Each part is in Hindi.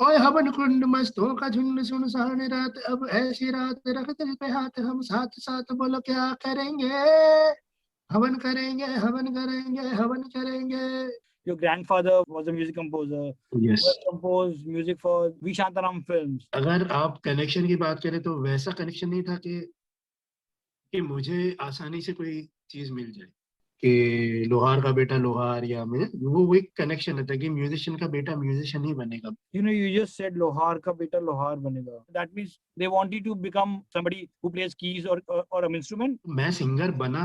ओए हवन कुंड मस्तों का झुंड सुनसान रात, अब ऐसी रात रख दिल पे हाथ, हम साथ साथ बोलो क्या करेंगे, हवन करेंगे हवन करेंगे हवन करेंगे. Your grandfather was a music composer who yes. has composed music for V. Shantaram films. अगर आप कनेक्शन की बात करें तो वैसा कनेक्शन नहीं था कि मुझे आसानी से कोई चीज मिल जाए, कि लोहार का बेटा लोहार, या मैं वो एक कनेक्शन रहता है कि म्यूजिशियन का बेटा म्यूजिशियन ही बनेगा. You know, you just said Lohar ka beta Lohar banega. That means they want you to become somebody who plays keys or an instrument. मैं सिंगर बना,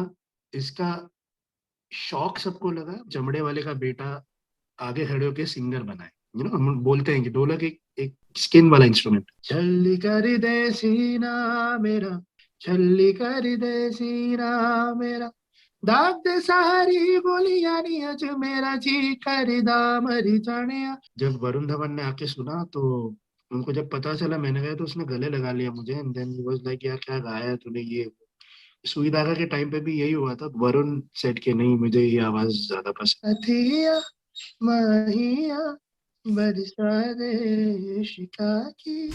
इसका शौक सबको लगा. चमड़े वाले का बेटा आगे खड़े होके सिंगर बनाए. हम बोलते हैं कि ढोलक एक स्किन वाला इंस्ट्रूमेंट. छल्ली कर दे सीना मेरा, छल्ली कर दे सीना मेरा, दाग दे सारी बोलियां नी अज मेरा जी करदा मरी जानिया. जब वरुण धवन ने आके सुना तो उनको जब पता चला मैंने गाया तो उसने गले लगा लिया मुझे. And then he was like, यार क्या गाया है तूने ये. सुई धागा के टाइम पे भी यही हुआ था. वरुण सेट के नहीं, मुझे ये आवाज ज्यादा पसंद. अथिया माहिया बरसा दे शिका की.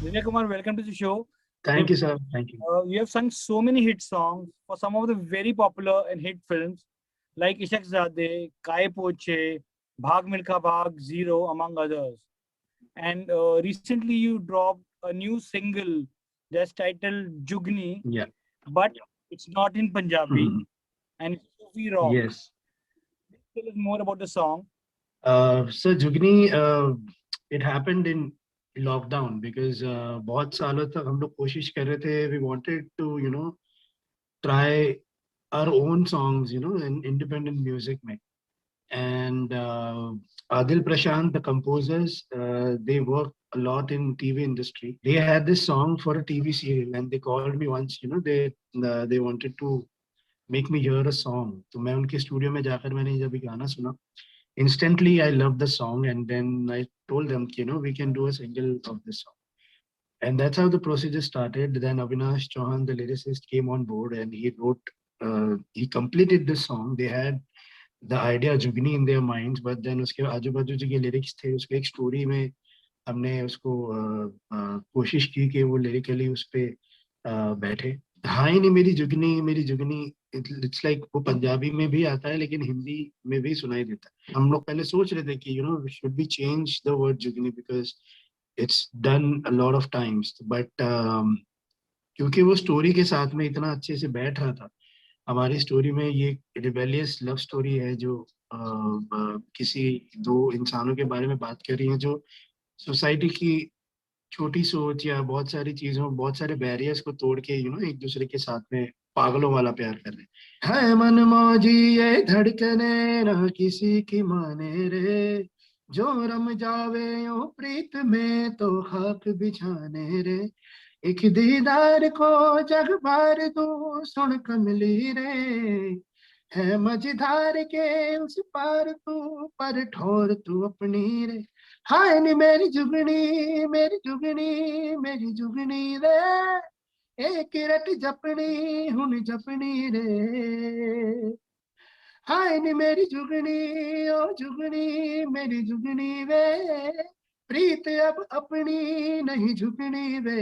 Vinay Kumar, welcome to the show. Thank you sir, thank you. You have sung so many hit songs for some of the very popular and hit films like Ishaq Zade, Kai Poche, Bhag Milkha Bhag, Zero, among others. And recently you dropped a new single that's titled Jugni, Yeah. but it's not in Punjabi and it's Sufi rock. Yes. Tell us more about the song. So Jugni, it happened in lockdown because बहुत सालों तक हम लोग कोशिश कर रहे थे. We wanted to try our own songs in independent music में. And Adil Prashant, the composers, they work a lot in TV industry. They had this song for a TV serial and they called me once. They wanted to make me hear a song. तो मैं उनके स्टूडियो में जाकर मैंने जब ये गाना सुना, instantly I loved the song, and then I told them, we can do a single of this song. And that's how the procedure started. Then Avinash Chauhan, the lyricist, came on board and he completed this song. They had the idea Jugni in their minds, but then उसके आजू बाजू जो lyrics थे उसको एक story में हमने उसको कोशिश की कि वो lyrically उस पे बैठे. हाँ ही नहीं, मेरी जुगनी इट्स लाइक वो पंजाबी में भी आता है लेकिन हिंदी में भी सुनाई देता है. हम लोग पहले सोच रहे थे कि should be change the word Jugni because it's done a lot of times. But क्योंकि वो स्टोरी के साथ में इतना अच्छे से बैठ रहा था. हमारी स्टोरी में ये रिबेलियस लव स्टोरी है जो किसी दो इंसानों के बारे में बात कर रही है जो सोसाइटी की छोटी सोच या बहुत सारी चीजों, बहुत सारे बैरियर्स को तोड़ के एक दूसरे के साथ में पागलों वाला प्यार कर रहे हैं. मन मौजी ये धड़कने ना किसी की माने रे, जो रम जावे यो प्रीत में तो खाक बिछाने रे, एक दीदार को जग भर दूं सुन कमली रे, है मझधार के उस पार तू पर ठोर तू अपनी रे. हाय नी मेरी जुगनी मेरी जुगनी मेरी जुगनी रे, एक रट जपनी हुन जपनी रे. हाय नी मेरी जुगनी ओ जुगनी मेरी जुगनी वे, प्रीत अब अपनी नहीं झुकनी वे.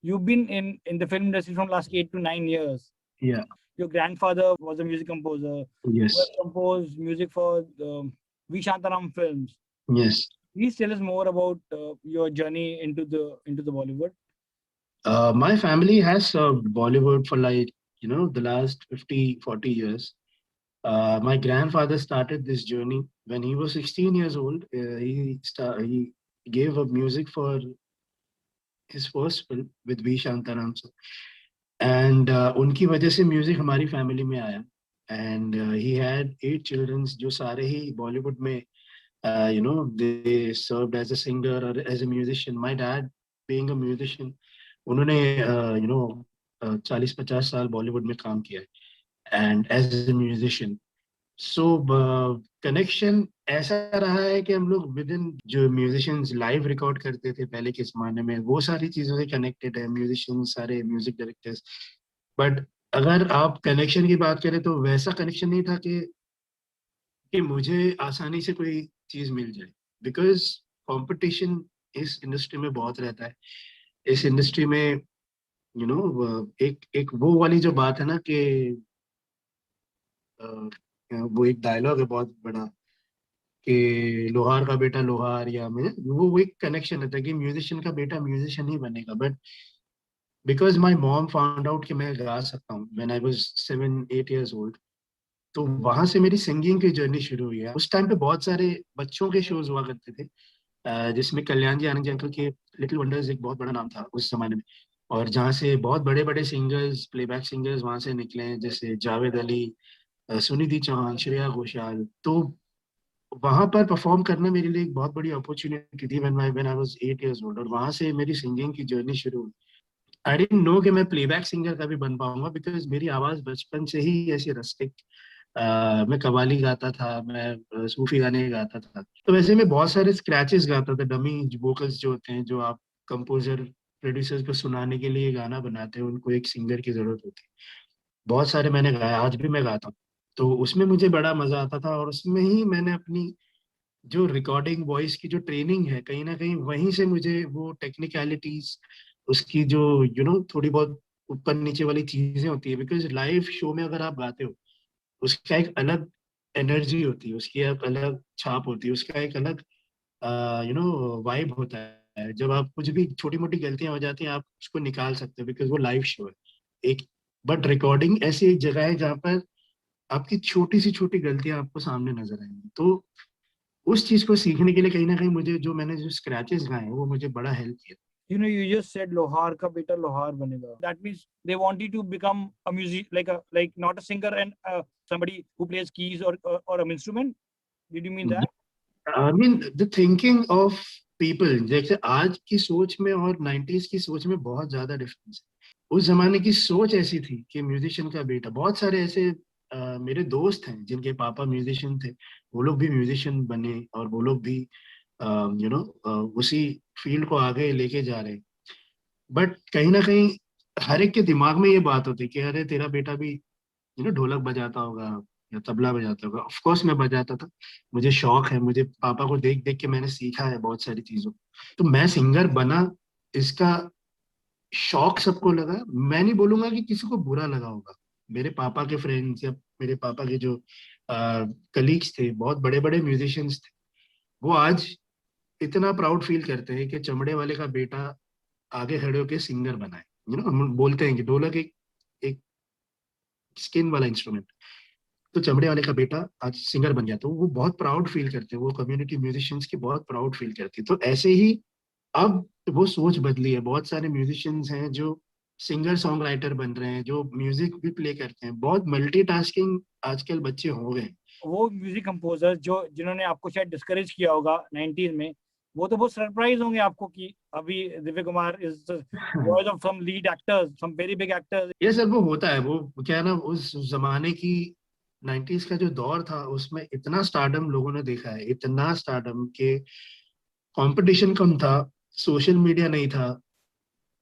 You've been in the film industry from last 8 to 9 years. Yeah. Your grandfather was a music composer. Yes. Who has composed music for V. Shantaram films. Yes. Please tell us more about your journey into the Bollywood. My family has served Bollywood for like, the last 50-40 years. My grandfather started this journey when he was 16 years old. He gave up music for his first film with V. Shantaram. And उनकी वजह से म्यूजिक हमारी फैमिली में आया. And he had 8 children जो सारे ही बॉलीवुड में they served as a singer or as a musician. My dad being a musician, उन्होंने 40-50 साल बॉलीवुड में काम किया है and as a musician. So connection ऐसा रहा है कि हम लोग विद इन जो म्यूजिशियंस लाइव रिकॉर्ड करते थे पहले के जमाने में, वो सारी चीजों से कनेक्टेड है. म्यूजिशियंस सारे म्यूजिक डायरेक्टर्स. बट अगर आप कनेक्शन की बात करें तो वैसा कनेक्शन नहीं था कि कि मुझे आसानी से कोई चीज मिल जाए, बिकॉज कंपटीशन इस इंडस्ट्री में बहुत रहता है। इस इंडस्ट्री में एक एक वो वाली जो बात है ना कि वो एक डायलॉग है बहुत बड़ा कि लोहार का बेटा लोहार, या मैं वो एक कनेक्शन रहता है कि म्यूजिशियन का बेटा म्यूजिशियन ही बनेगा। But because my mom found out कि मैं गा सकता हूँ when I was 7-8 years old, तो वहां से मेरी सिंगिंग की जर्नी शुरू हुई है। उस टाइम पे बहुत सारे बच्चों के शोज हुआ करते थे, जिसमें कल्याण जी आनंद जी अंकल के लिटिल वंडर्स एक बहुत बड़ा नाम था उस जमाने में। और जहाँ से बहुत बड़े बड़े सिंगर्स, प्लेबैक सिंगर्स वहां से निकले हैं, जैसे जावेद अली, सुनिधि चौहान, श्रेया घोषाल। तो वहां पर परफॉर्म करना मेरे लिए एक बहुत बड़ी अपॉर्चुनिटी थी when I was 8 years old, और वहां से मेरी सिंगिंग की जर्नी शुरू हुई। आई डिडंट नो कि मैं प्लेबैक सिंगर का भी बन पाऊंगा, बिकॉज मेरी आवाज बचपन से ही ऐसी रस्टिक, मैं कव्वाली गाता था, मैं सूफी गाने गाता था। तो वैसे मैं बहुत सारे स्क्रैचेस गाता था, डमी वोकल्स जो होते हैं, जो आप कंपोजर प्रोड्यूसर्स को सुनाने के लिए गाना बनाते हैं, उनको एक सिंगर की जरूरत होती है। बहुत सारे मैंने गाया, आज भी मैं गाता हूँ। तो उसमें मुझे बड़ा मजा आता था, और उसमें ही मैंने अपनी जो रिकॉर्डिंग वॉइस की जो ट्रेनिंग है, कहीं ना कहीं वहीं से मुझे वो टेक्निकलिटीज, उसकी जो थोड़ी बहुत ऊपर नीचे वाली चीजें होती है, बिकॉज लाइव शो में अगर आप गाते हो, उसका एक अलग एनर्जी होती है, उसकी एक अलग छाप होती है, उसका एक अलग वाइब होता है। जब आप कुछ भी छोटी मोटी गलतियां हो जाती हैं, आप उसको निकाल सकते हो, बिकॉज वो लाइव शो है एक। बट रिकॉर्डिंग ऐसी एक जगह है जहाँ पर आपकी छोटी सी छोटी गलतियां आपको सामने नजर आएंगी। तो उस चीज को सीखने के लिए कहीं ना कहीं मुझे मैंने जो स्क्रैचेस गाए हैं, वो मुझे बड़ा हेल्प किया। You know, you just said lohar ka beta lohar banega. That means they want you to become a music, like not a singer and somebody who plays keys or an instrument. Did you mean that? I mean the thinking of people, जैसे आज की सोच में और 90s की सोच में बहुत ज्यादा डिफरेंस है। उस जमाने की सोच ऐसी थी कि म्यूजिशियन का बेटा, बहुत सारे ऐसे मेरे दोस्त हैं जिनके पापा म्यूजिशियन थे, वो लोग भी म्यूजिशियन बने, और वो लोग भी उसी फील्ड को आगे लेके जा रहे हैं। बट कहीं ना कहीं हर एक के दिमाग में ये बात होती है कि अरे तेरा बेटा भी ढोलक बजाता होगा या तबला बजाता होगा। ऑफ कोर्स मैं बजाता था, मुझे शौक है, मुझे पापा को देख देख के मैंने सीखा है बहुत सारी चीजों को। तो मैं सिंगर बना, इसका शौक सबको लगा। मैं नहीं बोलूंगा कि किसी को बुरा लगा होगा। मेरे पापा के फ्रेंड्स या मेरे पापा के जो कलीग्स थे, बहुत बड़े बड़े म्यूजिशियंस थे, वो आज इतना प्राउड फील करते हैं कि चमड़े वाले का बेटा आगे खड़े होकर सिंगर बनाए। हम बोलते हैं कि ढोलक एक एक स्किन वाला इंस्ट्रूमेंट, तो चमड़े वाले का बेटा आज सिंगर बन गया, तो वो बहुत प्राउड फील करते हैं, वो कम्युनिटी म्यूजिशियंस की बहुत प्राउड फील करती है। तो ऐसे ही अब वो सोच बदली है। बहुत सारे म्यूजिशियंस हैं जो सिंगर सॉन्ग राइटर बन रहे हैं, जो म्यूजिक भी प्ले करते हैं। बहुत मल्टीटास्किंग आजकल बच्चे हो गए हैं। वो म्यूजिक कंपोजर जो जिन्होंने आपको शायद डिस्करेज किया होगा 90s में, वो तो बहुत सरप्राइज होंगे आपको कि अभी Divya Kumar is voice of some lead actors, some very big actors. ये सब वो होता है, वो क्या है ना, उस जमाने की 90s का जो दौर था, उसमें इतना स्टारडम लोगों ने देखा है, इतना स्टारडम के कंपटीशन कम था, सोशल मीडिया नहीं था,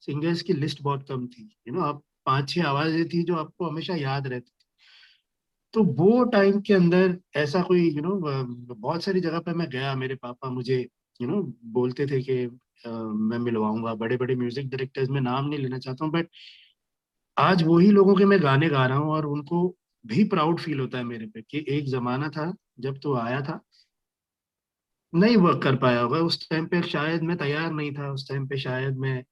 सिंगर्स की लिस्ट बहुत कम थी। आप 5-6 आवाजें थी जो आपको हमेशा याद रहती थी। तो वो टाइम के अंदर ऐसा कोई बहुत सारी जगह पे मैं गया, मेरे पापा मुझे बोलते थे कि मैं मिलवाऊंगा बड़े बड़े म्यूजिक डायरेक्टर्स, में नाम नहीं लेना चाहता हूँ, बट आज वही लोगों के मैं गाने गा रहा हूँ, और उनको भी प्राउड फील होता है मेरे पे कि एक जमाना था जब तू आया था, नहीं वर्क कर पाया होगा उस टाइम पे, शायद मैं तैयार नहीं था उस टाइम पे, शायद मैं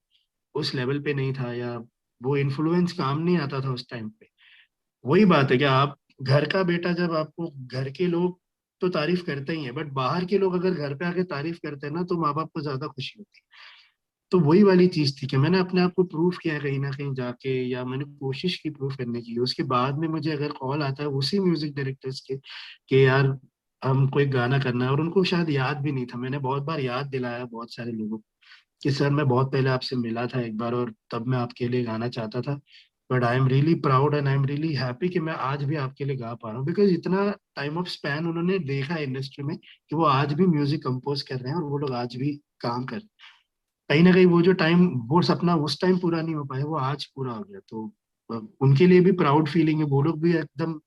उस लेवल पे नहीं था, या वो इन्फ्लुएंस काम नहीं आता था उस टाइम पे। वही बात है कि आप घर का बेटा, जब आपको घर के लोग तो तारीफ करते ही हैं, बट बाहर के लोग अगर घर पे आके तारीफ करते हैं ना, तो माँ बाप को ज्यादा खुशी होती है। तो वही वाली चीज थी कि मैंने अपने आप को प्रूव किया है कहीं ना कहीं जाके, या मैंने कोशिश की प्रूव करने की। उसके बाद में मुझे अगर कॉल आता है उसी म्यूजिक डायरेक्टर्स के कि यार हमको एक गाना करना है, और उनको शायद याद भी नहीं था, मैंने बहुत बार याद दिलाया बहुत सारे लोगों को कि सर मैं बहुत पहले आपसे मिला था एक बार, और तब मैं आपके लिए गाना चाहता था, but I am really proud and I am really happy कि मैं आज भी आपके लिए गा पा रहा हूँ, बिकॉज इतना टाइम ऑफ स्पैन उन्होंने देखा है इंडस्ट्री में कि वो आज भी म्यूजिक कंपोज कर रहे हैं, और वो लोग आज भी काम कर रहे हैं। कहीं ना कहीं वो जो टाइम, वो सपना उस टाइम पूरा नहीं हो पाया, वो आज पूरा हो गया। तो उनके लिए भी प्राउड फीलिंग है, वो लोग भी एकदम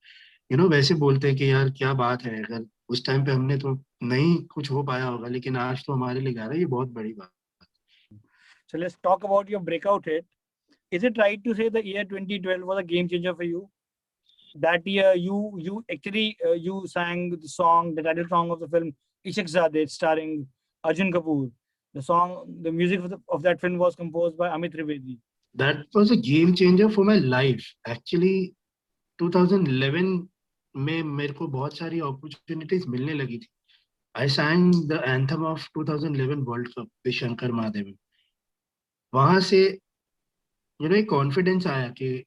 वैसे बोलते हैं कि यार क्या बात है, अगर उस टाइम पे हमने तो नहीं कुछ हो पाया होगा, लेकिन आज तो हमारे लिए गा रहा है, ये बहुत बड़ी बात। So let's talk about your breakout hit. Is it right to say the year 2012 was a game changer for you? That year, you actually you sang the song, the title song of the film Ishaq Zadeh, starring Arjun Kapoor. The music of that film was composed by Amit Trivedi. That was a game changer for my life actually. 2011 में मेरे को बहुत सारी अपॉर्चुनिटीज मिलने लगी थी। आई sang the anthem of 2011 world cup with Shankar Mahadevan. वहां से एक कॉन्फिडेंस आया कि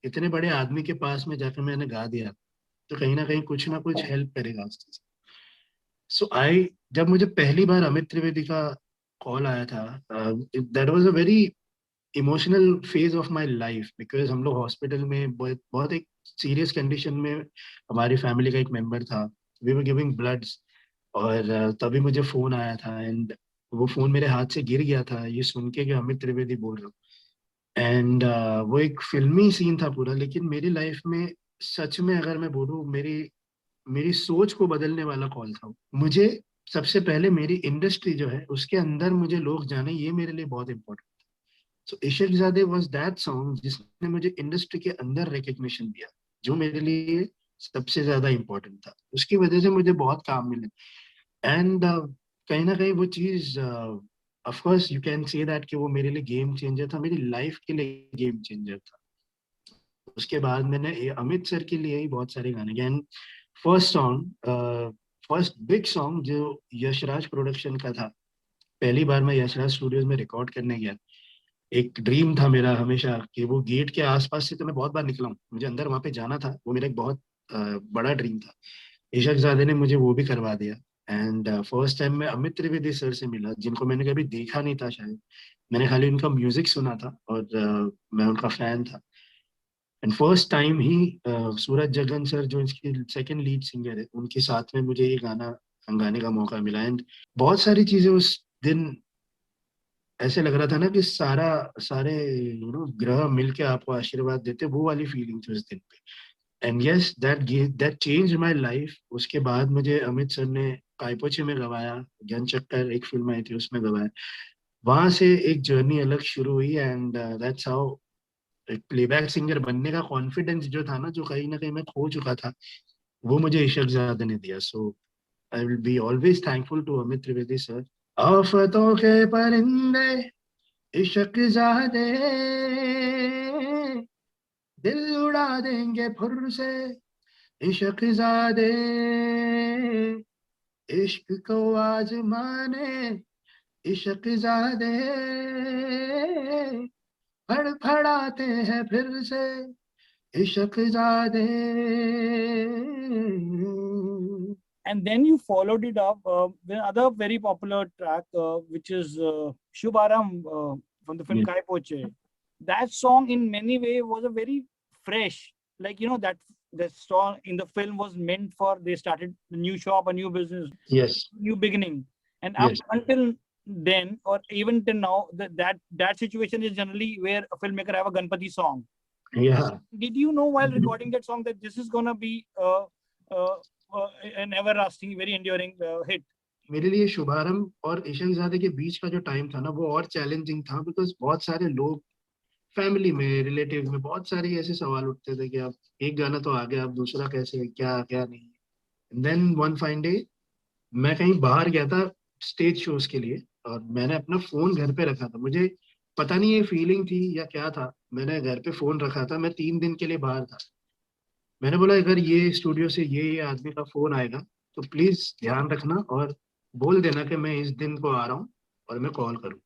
इतने बड़े आदमी के पास में जाकर मैंने गा दिया, तो कहीं ना कुछ हेल्प करेगा उससे। सो आई, जब मुझे पहली बार अमित त्रिवेदी का कॉल आया था, that was a very emotional phase of my life, because हम लोग हॉस्पिटल में बहुत बहुत एक सीरियस कंडीशन में, हमारी फैमिली का एक मेंबर था, वी वर गिविंग ब्लड्स। और तभी मुझे फोन आया था, एंड वो फोन मेरे हाथ से गिर गया था ये सुन के कि अमित त्रिवेदी बोल रहा हूँ। एंड वो एक फिल्मी सीन था पूरा, लेकिन मेरी लाइफ में सच में अगर मैं बोलूँ, मेरी मेरी सोच को बदलने वाला कॉल था। मुझे सबसे पहले मेरी इंडस्ट्री जो है उसके अंदर मुझे लोग जाने, ये मेरे लिए बहुत important. So Ishaqzaade was that song जिसने मुझे इंडस्ट्री के अंदर रिकग्निशन दिया, जो मेरे लिए सबसे ज्यादा इम्पोर्टेंट था। उसकी वजह से मुझे बहुत काम मिले। एंड कहीं ना कहीं वो चीज, of course you can say that कि वो मेरे लिए गेम चेंजर था, मेरी लाइफ के लिए गेम चेंजर था। उसके बाद मैंने अमित सर के लिए ही बहुत सारे गाने गाए। First song, first big song जो यशराज प्रोडक्शन का था, पहली बार मैं यशराज स्टूडियोज में रिकॉर्ड करने गया। एक ड्रीम था मेरा हमेशा कि वो गेट के आसपास से तो मैं बहुत बार निकला हूँ, मुझे अंदर वहां पे जाना था, वो मेरा एक बहुत बड़ा ड्रीम था। इशक ज़ादे ने मुझे वो भी करवा दिया। एंड फर्स्ट टाइम मैं अमित त्रिवेदी सर से मिला, जिनको मैंने कभी देखा नहीं था शायद, मैंने खाली उनका म्यूजिक सुना था, और मैं उनका फैन था। And first time he Suraj Jagan sir, जो इसकी सेकंड लीड सिंगर है, उनके साथ में मुझे ये गाना गाने का मौका मिला। एंड बहुत सारी चीजें उस दिन ऐसे लग रहा था ना कि सारे ग्रह मिलके आपको आशीर्वाद देते, वो वाली फीलिंग थी उस दिन पे। And yes, that change my life. उसके बाद मुझे अमित सर ने कायपोचे में गवाया, ज्ञान चक्कर एक फिल्म आई थी उसमें गवाया। वहां से एक जर्नी अलग शुरू हुई, एंड दैट्स हाउ एक प्लेबैक सिंगर बनने का कॉन्फिडेंस जो था ना, जो कहीं ना कहीं मैं खो चुका था, वो मुझे इशक ज़ादे ने दिया। So I will be always thankful to Amit Trivedi sir. आफतों के परिंदे इशक ज़ादे, दिल उड़ा देंगे फुर से इशक ज़ादे, इश्क को आजमाने इशक ज़ादे, फड़फड़ाते हैं फिर से इशक ज़ादे। And then you followed it up with another very popular track, which is Shubharam from the film Yeah. Kai Poche. That song, in many ways, was a very fresh, like that the song in the film was meant for, they started a new shop, a new business, Yes, new beginning, and up yes, until then, or even till now, that situation is generally where a filmmaker have a Ganpati song. yeah. Did you know while recording that song that this is gonna be uh, an everlasting, very enduring hit? मेरे लिए शुभारंभ और इशक ज़ादे के बीच का जो टाइम था ना, वो और चैलेंजिंग था, बिकॉज बहुत सारे लोग, फैमिली में, रिलेटिव में बहुत सारे ऐसे सवाल उठते थे कि आप एक गाना तो आ गया, आप दूसरा कैसे, क्या क्या नहीं। देन वन फाइन डे मैं कहीं बाहर गया था स्टेज शोज के लिए, और मैंने अपना फोन घर पे रखा था। मुझे पता नहीं ये फीलिंग थी या क्या था, मैंने घर पे फोन रखा था, मैं 3 दिन के लिए बाहर था। मैंने बोला अगर ये स्टूडियो से ये आदमी का फोन आएगा तो प्लीज ध्यान रखना और बोल देना कि मैं इस दिन को आ रहा हूँ और मैं कॉल करूँ।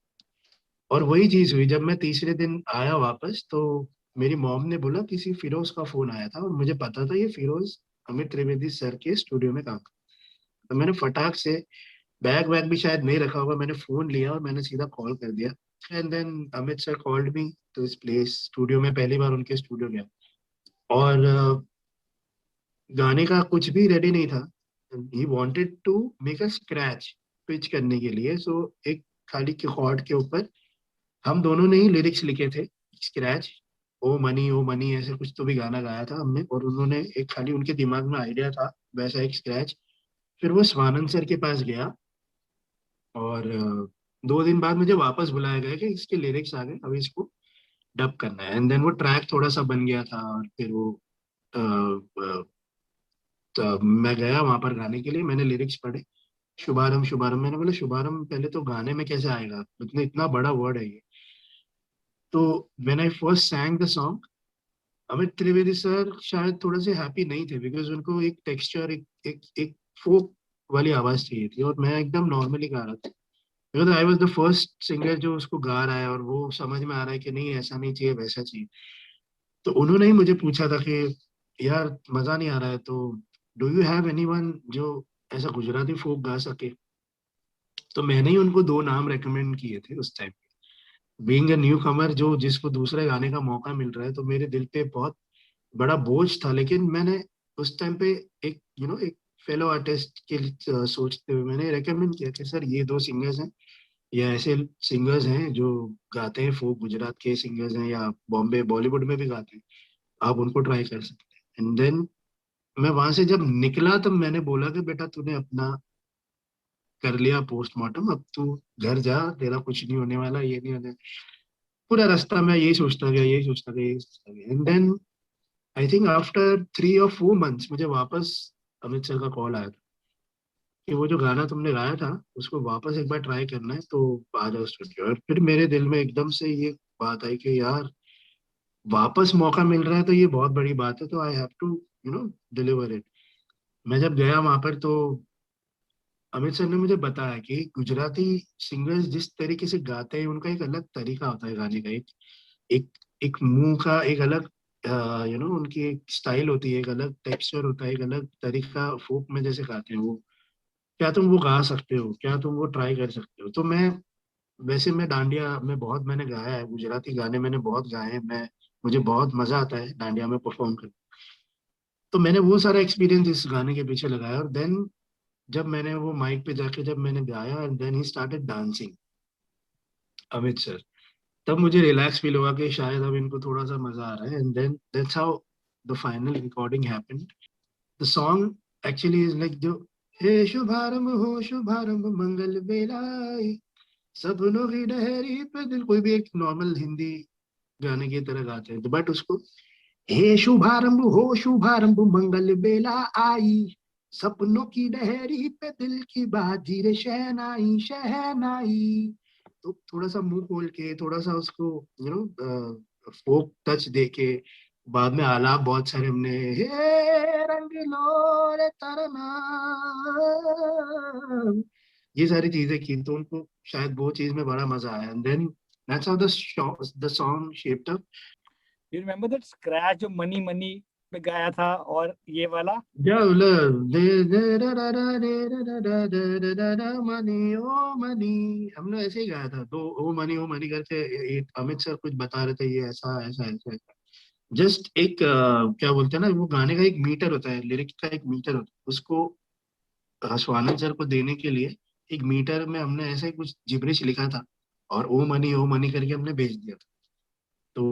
और वही चीज हुई, जब मैं तीसरे दिन आया वापस, तो मेरी मॉम ने बोला किसी फिरोज का फोन आया था, और मुझे पता था ये फिरोज अमित त्रिवेदी सर के स्टूडियो में काम करता। तो मैंने फटाक से, बैग वैग भी शायद नहीं रखा होगा, मैंने फोन लिया और मैंने सीधा कॉल कर दिया। And then Amit sir called me to this place studio में, पहली बार उनके स्टूडियो गया। और गाने का कुछ भी रेडी नहीं था। He wanted to make a scratch pitch करने के लिए। सो एक खाली कॉर्ड के ऊपर हम दोनों ने ही लिरिक्स लिखे थे, स्क्रैच। ओ मनी ऐसे कुछ तो भी गाना गाया था हमने, और उन्होंने एक खाली उनके दिमाग में आइडिया था वैसा एक स्क्रैच, फिर वो स्वानंद सर के पास गया और 2 दिन बाद मुझे वापस बुलाया गया कि इसके लिरिक्स आ गए, अभी इसको डब करना है। एंड देन वो ट्रैक थोड़ा सा बन गया था और फिर वो अ, अ, तो मैं गया वहां पर गाने के लिए, मैंने लिरिक्स पढ़े। शुभारंभ शुभारंभ, मैंने बोला शुभारंभ पहले तो गाने में कैसे आएगा, इतना इतना बड़ा वर्ड है ये। तो when I first sang the song, Amit Trivedi sir शायद थोड़े से हैप्पी नहीं थे, बिकॉज उनको एक टेक्सचर, एक फोक वाली आवाज चाहिए थी, और मैं एकदम नॉर्मली गा रहा था। Because I was the first singer जो उसको गा रहा है, और वो समझ में आ रहा है कि नहीं ऐसा नहीं चाहिए वैसा चाहिए। तो उन्होंने ही मुझे पूछा था कि यार मजा नहीं आ रहा है, तो डू यू हैव एनीवन जो ऐसा गुजराती फोक गा सके। तो मैंने ही उनको 2 नाम रेकमेंड किए थे उस टाइम। बीइंग अ न्यू कमर, जो जिसको दूसरे गाने का मौका मिल रहा है, तो मेरे दिल पे बहुत बड़ा बोझ था। लेकिन मैंने उस टाइम पे एक एक फेलो आर्टिस्ट के लिए सोचते हुए मैंने रेकमेंड किया कि सर ये 2 सिंगर्स हैं, या ऐसे सिंगर्स हैं जो गाते हैं फोक, गुजरात के सिंगर्स हैं या बॉम्बे बॉलीवुड में भी गाते हैं, आप उनको ट्राई कर सकते हैं। एंड देन मैं वहां से जब निकला तब मैंने बोला कि बेटा तूने अपना कर लिया पोस्टमार्टम, अब तू घर जा, तेरा कुछ नहीं होने वाला, ये नहीं होने। पूरा रास्ता मैं यही सोचता गया, यही सोचता गया, यही सोचता गया। And then I think after 3 और 4 मंथ्स मुझे वापस अमित सर का कॉल आया था कि वो जो गाना तुमने गाया था उसको वापस एक बार ट्राई करना है, तो आ जाओ स्टूडियो। और फिर मेरे दिल में एकदम से ये बात आई कि यार वापस मौका मिल रहा है तो ये बहुत बड़ी बात है, तो I have to deliver it. मैं जब गया वहां पर, तो अमित सर ने मुझे बताया कि गुजराती सिंगर्स जिस तरीके से गाते हैं उनका एक अलग तरीका होता है गाने का, एक एक मुंह का एक अलग उनकी एक स्टाइल होती है, एक अलग टेक्सचर होता है, एक अलग तरीका फोक में जैसे गाते हैं वो। क्या तुम वो गा सकते हो, क्या तुम वो ट्राई कर सकते हो? तो मैं, वैसे मैं डांडिया में बहुत मैंने गाया है, गुजराती गाने मैंने बहुत गाए हैं, मैं मुझे बहुत मजा आता है डांडिया में परफॉर्म कर। तो मैंने वो सारा एक्सपीरियंस इस गाने के पीछे लगाया, और देन जब मैंने वो माइक पे जाके जब मैंने गाया, and then he started dancing, Amit sir, तब मुझे रिलैक्स फील हुआ कि शायद अब इनको थोड़ा सा मजा आ रहा है। And then that's how the final recording happened. The song actually is like जो, हे शुभारंभ हो शुभारंभ मंगल बेलाए, सपनों की डहेरी पे दिल, कोई भी एक नॉर्मल हिंदी गाने की तरह गाते हैं, तो बट उसको, हे शुभारंभ हो शुभारंभ मंगल बेला आई, सपनों की डहेरी पे दिल की बाजी रे शहनाई शहनाई। तो थोड़ा सा मुंह खोल के, थोड़ा सा उसको फोक टच दे के, बाद में आलाप बहुत सारे हमने, हे रंग लो रे तरना, ये सारी चीजें की, तो उनको शायद वो चीज में बड़ा मजा आया। And then that's how the song shaped up. You remember that scratch जो मनी मनी पे गाया था, और ये वाला? या मतलब दे दे रा रा रा दे रा रा रा दे रा रा रा मनी ओ मनी, हमने ऐसे ही गाया था। तो ओ मनी करके अमित सर कुछ बता रहे थे, ये ऐसा ऐसा ऐसा ऐसा। जस्ट एक क्या बोलते हैं ना, वो गाने का एक मीटर होता है, लिरिक्स का एक मीटर होता है, उसको स्वानंद सर को देने के लिए एक मीटर में हमने ऐसे ही कुछ जिब्रिश लिखा था, और ओ मनी करके हमने भेज दिया था। तो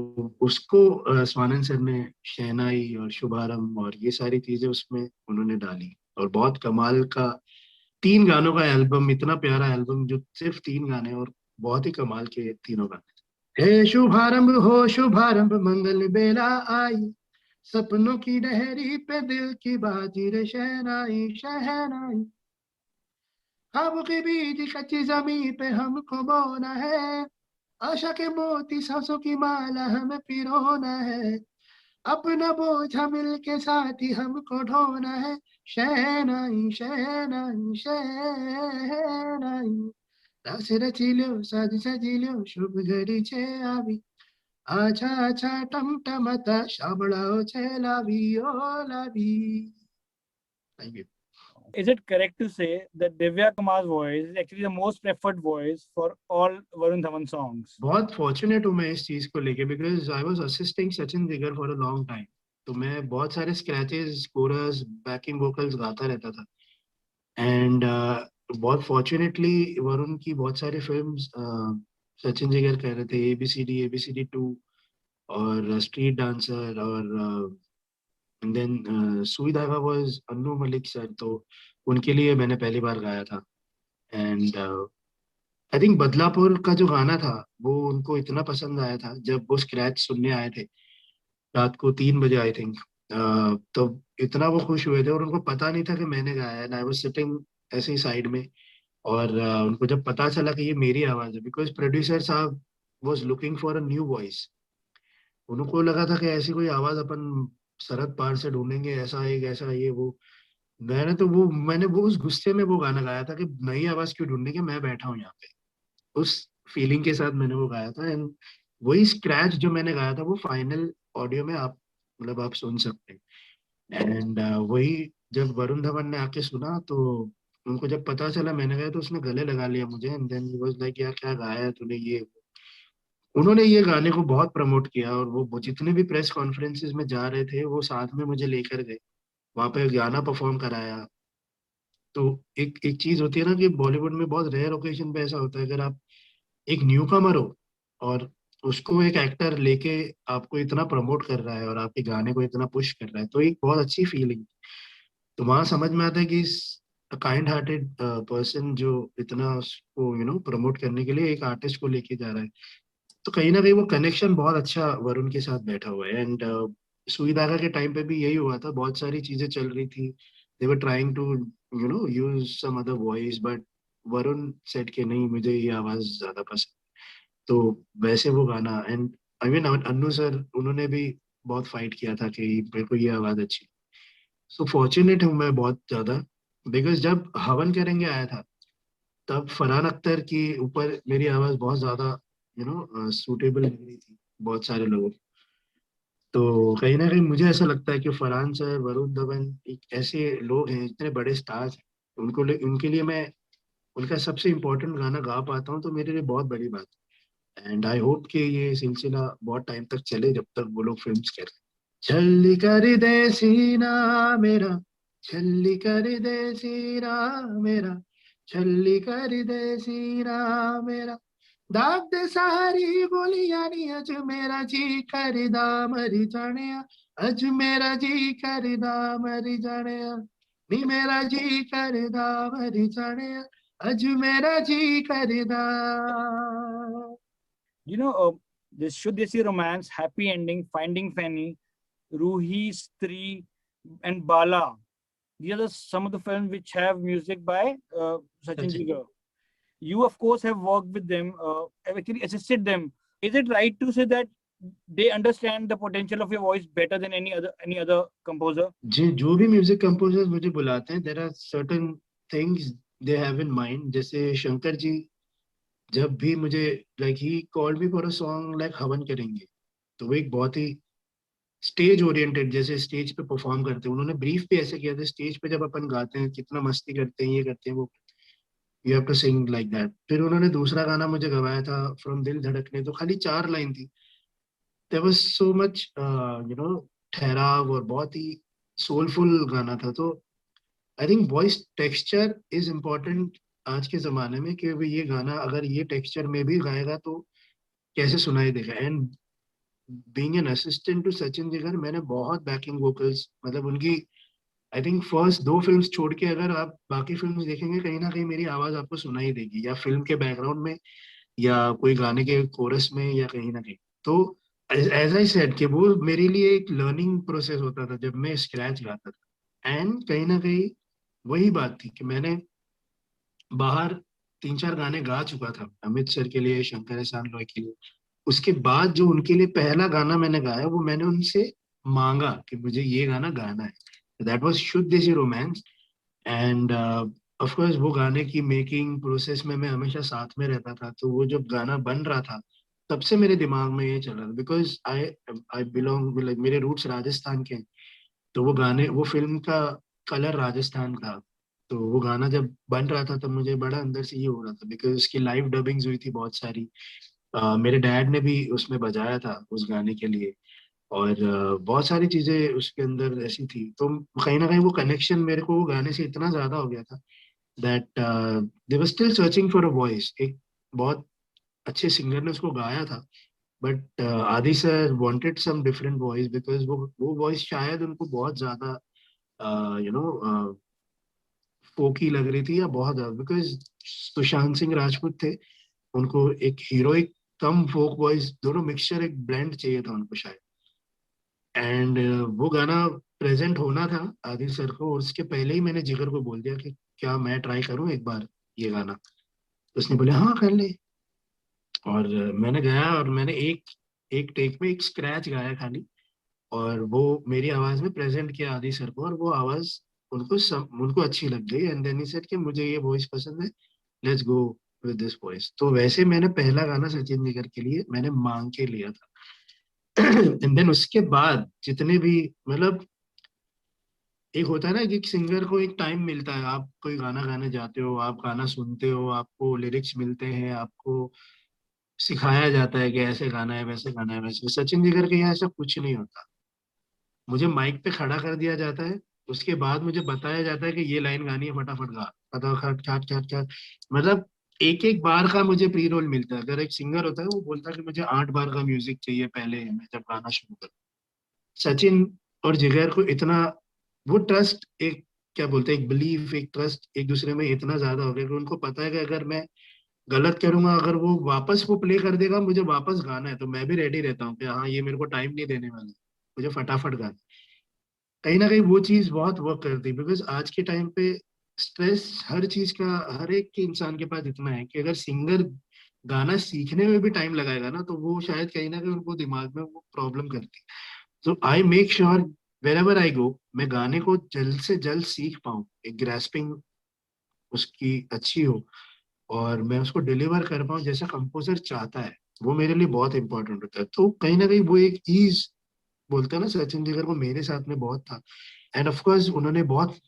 उसको स्वानंद सर ने शहनाई और शुभारंभ और ये सारी चीजें उसमें उन्होंने डाली, और बहुत कमाल का 3 गानों का एल्बम, इतना प्यारा एल्बम जो सिर्फ 3 गाने, और बहुत ही कमाल के तीनों गाने। हे शुभारंभ हो शुभारंभ मंगल बेला आई, सपनों की डहेरी पे दिल की बाजी रे शहनाई शहनाई, ख्वाब के बीज कच्ची जमी पे हमको बोना है, आशा के मोती सांसों की माला हमें पिरोना है, अपना बोझा मिल के साथ ही हमको ढोना है, शहनाई शहनाई शहनाई, रस रचिलो साज सजिलो शुभ घड़ी छे आवी, आछा आछा टमटमता शामળાઓ છે લાવી ઓ લાવી। Thank you. Is it correct to say that Divya Kumar's voice is actually the most preferred voice for all Varun Dhawan songs? बहुत फॉर्चुनेट हूँ मैं इस चीज को लेके, because I was assisting Sachin Jigar for a long time. तो मैं बहुत सारे स्क्रैचेस, कोरस, बैकिंग वोकल्स गाता रहता था। एंड बहुत फॉर्चुनेटली वरुण की बहुत सारी फिल्म्स सचिन जिगर कह रहे थे, एबीसीडी 2 और स्ट्रीट डांसर, और देन सुई धागा वाज अन्नू मलिक सर। तो उनके लिए मैंने पहली बार गाया था। एंड आई थिंक बदलापुर का जो गाना था वो उनको इतना पसंद आया था, जब वो स्क्रैच सुनने आए थे रात को 3 बजे आई थिंक। तो इतना वो खुश हुए थे, और उनको पता नहीं था कि मैंने गाया है, एंड आई वाज सिटिंग ऐसे ही साइड में। और उनको जब पता चला कि ये मेरी आवाज है, बिकॉज प्रोड्यूसर साहब was looking for a new voice, उनको लगा था कि ऐसी कोई आवाज अपन सरहद पार से ढूंढेंगे, ऐसा एक ऐसा ये वो। मैंने वो उस गुस्से में वो गाना गाया था कि नई आवाज क्यों ढूंढने के, मैं बैठा हूँ यहाँ पे। उस फीलिंग के साथ मैंने वो गाया था। एंड वही स्क्रैच जो मैंने गाया था वो फाइनल ऑडियो में आप मतलब आप सुन सकते हैं। एंड वही जब वरुण धवन ने आके सुना, तो उनको जब पता चला मैंने गाया, तो उसने गले लगा लिया मुझे, and then he was like, यार क्या गाया है तूने ये वो। उन्होंने ये गाने को बहुत प्रमोट किया, और वो जितने भी प्रेस कॉन्फ्रेंसेस में जा रहे थे वो साथ में मुझे लेकर गए, वहां पे गाना परफॉर्म कराया। तो एक एक चीज होती है ना कि बॉलीवुड में बहुत रेयर ओकेजन पे ऐसा होता है, अगर आप एक न्यू कमर हो और उसको एक एक्टर लेके आपको इतना प्रमोट कर रहा है और आपके गाने को इतना पुश कर रहा है, तो एक बहुत अच्छी फीलिंग। तो वहां समझ में आता है कि इस काइंड हार्टेड पर्सन जो इतना उसको प्रमोट करने के लिए एक आर्टिस्ट को लेके जा रहा है, तो कहीं ना कहीं वो कनेक्शन बहुत अच्छा वरुण के साथ बैठा हुआ है। एंड सुई धागा के टाइम पे भी यही हुआ था, बहुत सारी चीजें चल रही थी, they were trying to use some other voice, but Varun set के नहीं, मुझे ये आवाज ज्यादा पसंद। तो वैसे वो गाना, and I mean Annu sir उन्होंने भी बहुत फाइट किया था कि मेरे को ये आवाज अच्छी। सो फॉर्चुनेट हूँ मैं बहुत ज्यादा, बिकॉज जब हवन करेंगे आया था, तब फरहान अख्तर की ऊपर मेरी आवाज बहुत ज्यादा सूटेबल लग रही थी बहुत सारे लोगों को। तो कहीं ना कहीं मुझे ऐसा लगता है कि फरहान सर, वरुण धवन एक ऐसे लोग हैं, इतने बड़े स्टार्स हैं, उनके लिए मैं उनका सबसे इम्पोर्टेंट गाना गा पाता हूँ, तो मेरे लिए बहुत बड़ी बात है। एंड आई होप कि ये सिलसिला बहुत टाइम तक चले, जब तक वो लोग फिल्म्स कर रहे हैं। छल्ली कर दे सीना मेरा, छल्ली कर दे सीना मेरा, छल्ली कर दे सीना मेरा, दाग दे सारी बोलियां नी, अज मेरा जी करदा मरी जाने, अज मेरा जी करदा मरी जाने, नी मेरा जी करदा मरी जाने, अज मेरा जी करदा। You know, this Shuddh Desi Romance, Happy Ending, Finding Fanny, Ruhi, Stree, and Bala. These are some of the films which have music by Sachin Sachin, Jigar. You, of course, have worked with them, have actually assisted them. Is it right to say that they understand the potential of your voice better than any other composer? जी जो भी म्यूजिक कंपोजर्स मुझे बुलाते हैं, there are certain things they have in mind. जैसे शंकर जी जब भी मुझे, like he called me for a song like हवन करेंगे, तो वो एक बहुत ही स्टेज ओरिएंटेड, जैसे स्टेज पे परफॉर्म करते हैं, उन्होंने ब्रीफ भी ऐसे किया था, स्टेज पे जब अपन गाते हैं कितना मस्ती करते हैं, ये करते हैं वो, you have to sing like that. फिर उन्होंने दूसरा गाना मुझे गवाया था, फ्रॉम दिल धड़कने, तो खाली 4 लाइन थी, देयर वाज सो मच ठहराव, और बहुत ही सोलफुल गाना था। तो I think voice texture is important आज के जमाने में, कि भाई ये गाना अगर ये टेक्सचर में भी गाएगा तो कैसे सुनाई देगा। And being an assistant to Sachin Jigar, मैंने बहुत बैकिंग वोकल्स, मतलब उनकी आई थिंक फर्स्ट 2 फिल्म्स छोड़ के अगर आप बाकी फिल्म्स देखेंगे, कहीं ना कहीं मेरी आवाज आपको सुनाई देगी, या फिल्म के बैकग्राउंड में, या कोई गाने के कोरस में, या कहीं ना कहीं। तो एज आई सेड कि वो मेरे लिए एक लर्निंग प्रोसेस होता था जब मैं स्क्रैच गाता था। एंड कहीं ना कहीं वही बात थी कि मैंने बाहर 3-4 गाने गा चुका था, अमित सर के लिए, शंकर एहसान लॉय के लिए। उसके बाद जो उनके लिए पहला गाना मैंने गाया, वो मैंने उनसे मांगा कि मुझे ये गाना गाना है, दैट वाज शुद्ध देसी रोमांस। एंड ऑफ कोर्स वो गाने की मेकिंग प्रोसेस में मैं हमेशा साथ में रहता था, तो वो जब गाना बन रहा था, तब से मेरे दिमाग में ये चल रहा था, because I I belong, like मेरे रूट्स राजस्थान के हैं। तो वो गाने, वो फिल्म का कलर राजस्थान का, तो वो गाना जब बन रहा था तब मुझे बड़ा अंदर से ये हो रहा था, बिकॉज उसकी लाइव डबिंग्स हुई थी बहुत सारी। मेरे डैड ने भी उसमें बजाया था उस गाने के लिए, और बहुत सारी चीजें उसके अंदर ऐसी थी, तो कहीं ना कहीं वो कनेक्शन मेरे को वो गाने से इतना ज्यादा हो गया था, that they were still searching for a voice. एक बहुत अच्छे सिंगर ने उसको गाया था, but Adi sir wanted some different voice, because वो वॉइस शायद उनको बहुत ज्यादा फोकी लग रही थी या बहुत ज्यादा, बिकॉज सुशांत सिंह राजपूत थे, उनको एक हीरोइक कम फोक वॉइस, दोनों मिक्सचर, एक ब्लेंड चाहिए था उनको शायद। एंड वो गाना प्रेजेंट होना था आदिल सर को, और उसके पहले ही मैंने जिगर को बोल दिया कि क्या मैं ट्राई करूं एक बार ये गाना। तो उसने बोले हाँ कर ले। और मैंने गया और मैंने एक एक टेक में एक स्क्रैच गाया खाली, और वो मेरी आवाज में प्रेजेंट किया आदि सर को, और वो आवाज उनको अच्छी लग गई। एंड देन ही सेड कि मुझे ये वॉइस पसंद है, let's go with this voice. तो वैसे मैंने पहला गाना सचिन जिगर के लिए मैंने मांग के लिया था। एंड देन उसके बाद जितने भी, मतलब एक होता है ना कि सिंगर को एक टाइम मिलता है, आप कोई गाना गाने जाते हो, आप गाना सुनते हो, आपको लिरिक्स मिलते हैं, आपको सिखाया जाता है कि ऐसे गाना है वैसे गाना है वैसे। सचिन जिगर के यहाँ ऐसा कुछ नहीं होता। मुझे माइक पे खड़ा कर दिया जाता है, उसके बाद मुझे बताया जाता है कि ये लाइन गानी है, फटाफट गा, फटाफट खट खट खट। मतलब एक एक बार का मुझे प्री रोल मिलता है। अगर एक सिंगर होता है वो बोलता है कि मुझे 8 बार का म्यूजिक चाहिए पहले मैं जब गाना शुरू करूँ। सचिन और जिगर को इतना वो ट्रस्ट, एक क्या बोलते हैं, एक बिलीफ, एक ट्रस्ट एक दूसरे में इतना ज्यादा हो गया कि उनको पता है कि अगर मैं गलत करूंगा, अगर वो वापस वो प्ले कर देगा, मुझे वापस गाना है, तो मैं भी रेडी रहता हूँ कि हाँ ये मेरे को टाइम नहीं देने वाला, मुझे फटाफट गाना है। कहीं ना कहीं वो चीज बहुत वर्क करती है, बिकॉज आज के टाइम पे स्ट्रेस हर चीज का, हर एक के इंसान के पास इतना है कि अगर सिंगर गाना सीखने में भी टाइम लगाएगा ना, तो वो शायद कहीं ना कहीं उनको दिमाग में वो प्रॉब्लम करती है। तो I make sure wherever I go, मैं गाने को जल्द से जल्द सीख पाऊँ, एक ग्रेस्पिंग उसकी अच्छी हो, और मैं उसको डिलीवर कर पाऊँ जैसा कंपोजर चाहता है। वो मेरे लिए बहुत इंपॉर्टेंट होता है। तो कहीं ना कहीं वो एक ईज, बोलते हैं ना, सचिन जिगर को मेरे साथ में बहुत था। एंड ऑफ कोर्स उन्होंने बहुत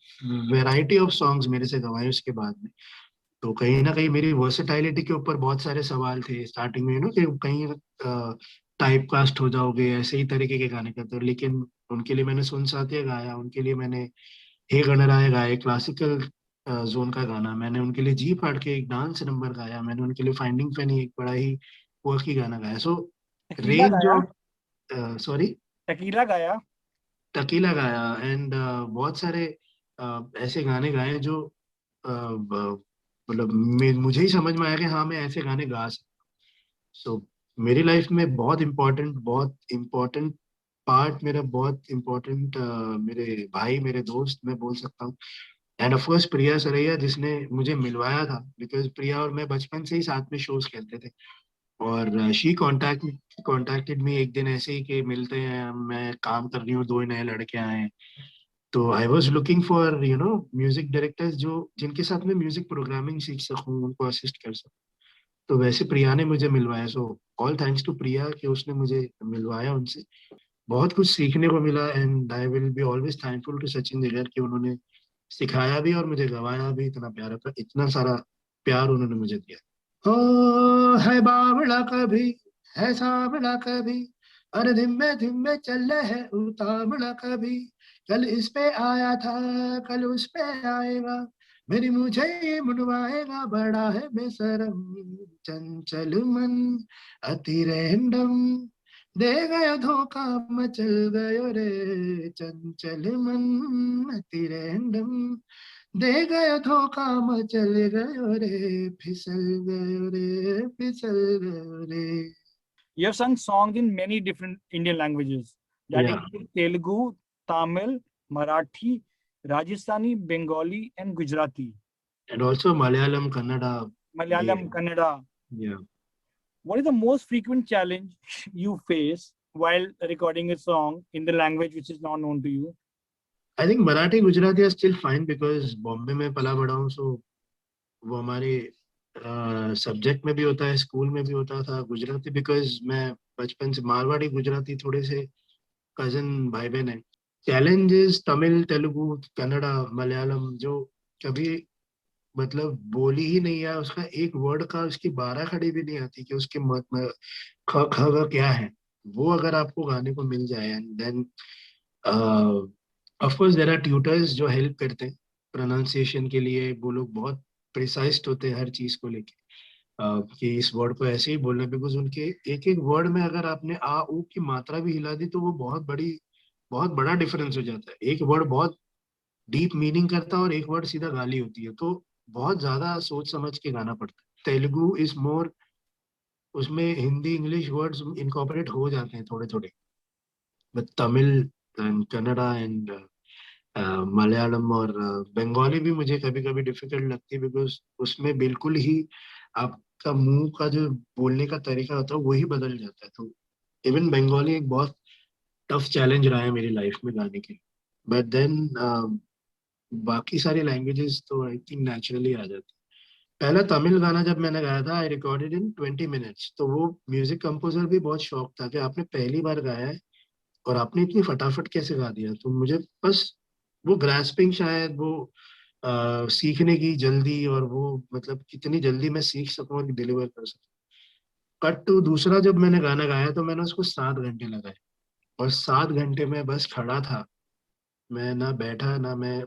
वैरायटी ऑफ सॉन्ग्स मेरे से गवाए उसके बाद में। तो कहीं ना कहीं मेरी वर्सेटाइलिटी के ऊपर बहुत सारे सवाल थे स्टार्टिंग में, कि कहीं टाइप कास्ट हो जाओगे, ऐसे ही तरीके के गाने करते हो। लेकिन उनके लिए मैंने सुन साथिया गाया, उनके लिए मैंने हे गणराय गाए, क्लासिकल जोन का गाना। मैंने उनके लिए जी फाड़ के एक डांस नंबर गाया, मैंने उनके लिए फाइंडिंग फनी एक बड़ा ही quirky गाना गाया। सो टकीला रेंज गाया, ऑफ, सॉरी, टकीला गाया। टकीला गाया। एंड बहुत सारे ऐसे गाने गाए जो मतलब मुझे ही समझ में आया कि हाँ मैं ऐसे गाने गा सकता। सो मेरी लाइफ में बहुत इम्पोर्टेंट पार्ट, मेरा बहुत इम्पोर्टेंट मेरे भाई, मेरे दोस्त मैं बोल सकता हूँ। एंड ऑफ कोर्स प्रिया सरैया, जिसने मुझे मिलवाया था, बिकॉज प्रिया और मैं बचपन से ही साथ में शोज खेलते थे। और शी कॉन्टेक्टेड मी एक दिन ऐसे ही कि मिलते हैं, मैं काम कर रही हूँ, 2 नए लड़के आए हैं। तो I was looking for music directors जो जिनके साथ में म्यूजिक प्रोग्रामिंग सीख सकूं, उनको असिस्ट कर सकूं। तो वैसे प्रिया ने मुझे मिलवाया। सो ऑल थैंक्स टू प्रिया कि उसने मुझे मिलवाया उनसे। बहुत कुछ सीखने को मिला। And I will be always thankful to Sachin Jigar कि उन्होंने सिखाया भी और मुझे गवाया भी, इतना प्यारा, इतना सारा प्यार उन्होंने मुझे दिया। ओ है बावड़ा कभी, है सांवला कभी, अरे धिम्मे धिम्मे चल है उतावला कभी। कल इस पे आया था, कल उस पे आएगा, मेरी मुझे ये मुनवाएगा, बड़ा है बेशरम, चंचल मन अति रैंडम, दे गया धोखा मचल गयो रे, चंचल मन अति रैंडम, दे गया धोखा मचल गयो रे, फिसल गयो रे, फिसल गयो रे। You have sung songs in many different Indian languages. That या include Telugu, Tamil, Marathi, Rajasthani, Bengali, and Gujarati. And also Malayalam, Kannada, ये, Malayalam, Kannada. या। What is the most frequent challenge you face while recording a song in the language which is not known to you? I think Marathi Gujarati are still fine, because Bombay में पला बड़ा हूँ। सो वो हमारे सब्जेक्ट में भी होता है, स्कूल में भी होता था गुजराती, बिकॉज मैं बचपन से, मारवाड़ी गुजराती थोड़े से कजन भाई बहन है। चैलेंजेस तमिल, तेलुगु, कन्नड़ा, मलयालम जो कभी मतलब बोली ही नहीं है, उसका एक वर्ड का उसकी 12 खड़ी भी नहीं आती कि उसके ख ख ग क्या है। वो अगर आपको गाने को मिल जाए, and then of course there are tutors जो हेल्प करते हैं प्रोनाउंसिएशन के लिए। वो लोग बहुत प्रिसाइज्ड होते हैं हर चीज को लेके, कि इस वर्ड को ऐसे ही बोलना है, बिकॉज उनके एक एक वर्ड में अगर आपने आ ऊ की मात्रा भी हिला दी तो वो बहुत बड़ा डिफरेंस हो जाता है। एक वर्ड बहुत डीप मीनिंग करता है और एक वर्ड सीधा गाली होती है, तो बहुत ज्यादा सोच समझ के गाना पड़ता है। तेलुगु इज मोर, उसमें हिंदी इंग्लिश वर्ड्स इनकॉर्पोरेट हो जाते हैं थोड़े थोड़े, but Tamil and Kannada and Malayalam और बंगाली भी मुझे कभी कभी डिफिकल्ट लगती है, बिकॉज उसमें बिल्कुल ही आपका मुंह का जो बोलने का तरीका होता है वही बदल जाता है। तो इवन बंगाली एक बहुत टफ चैलेंज रहा है मेरी लाइफ में गाने के लिए। बट देन बाकी सारी लैंग्वेजेस तो आई थिंक नेचुरली आ जाती है। पहला तमिल गाना जब मैंने गाया था, आई रिकॉर्डेड इन 20 मिनट्स, तो वो म्यूजिक कंपोजर भी बहुत शौक था कि आपने पहली बार गाया है और आपने इतनी फटाफट कैसे गा दिया। तो मुझे बस वो ग्रास्पिंग, शायद वो सीखने की जल्दी, और वो मतलब कितनी जल्दी मैं सीख सकूं और डिलीवर कर सकूं। कट टू दूसरा, जब मैंने गाना गाया तो मैंने उसको 7 घंटे लगाए, और 7 घंटे में बस खड़ा था। मैं ना बैठा ना मैं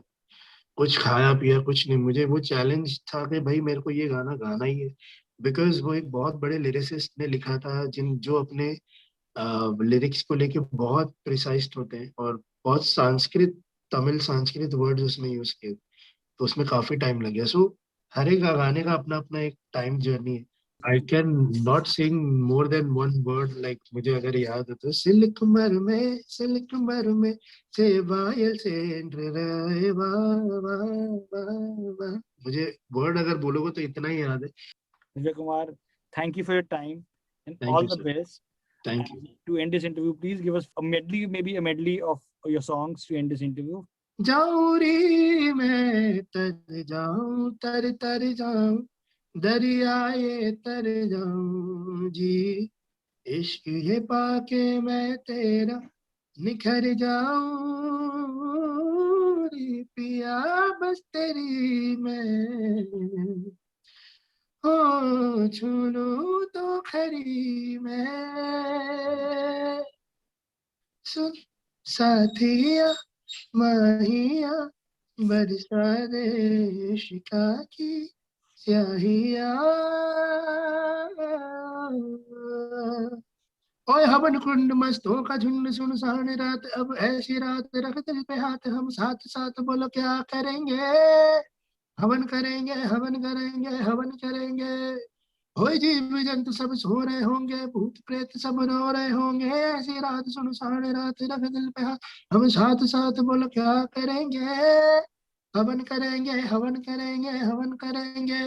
कुछ खाया पिया, कुछ नहीं। मुझे वो चैलेंज था कि भाई मेरे को ये गाना गाना ही है, बिकॉज वो एक बहुत बड़े लिरिसिस्ट ने लिखा था, जिन जो अपने लिरिक्स को लेके बहुत प्रिसाइज होते हैं, और बहुत संस्कृत, तमिल संस्कृत वर्ड्स उसमें यूज किए, तो उसमें काफी टाइम लग गया। सो हर एक गाने का अपना अपना एक टाइम जर्नी है। I can not sing more than one word, like मुझे अगर याद हो तो, सिल्क मर में से बायल से रे वा वा वा वा। मुझे वर्ड अगर बोलोगे तो इतना ही याद है। Vijay Kumar, thank you for your time and thank all you the sir. best. Thank you. And to end this interview, please give us a medley, maybe a medley of your songs to end this interview. जाऊं रे मैं तर जाऊं, तर तर जाऊं, दरियाए तर जाऊं जी, इश्क ये पाके मैं तेरा निखर जाऊं रे पिया, बस तेरी मैं हो छू लूं तो खरी मैं। सुन साथिया माहिया, बरसा दे इश्का की स्याहिया। ओए हवन कुंड मस्तों का झुंड, सुनसान रात अब ऐसी रात, रख दिल पे हाथ हम साथ साथ, बोलो क्या करेंगे। हवन करेंगे हवन करेंगे हवन करेंगे, होए जीव जंतु सब सो रहे होंगे, भूत प्रेत सब रो रहे होंगे, ऐसी रात सुनसान रात, रख दिल पे हाथ हम साथ साथ, बोलो क्या करेंगे। हवन करेंगे हवन करेंगे हवन करेंगे।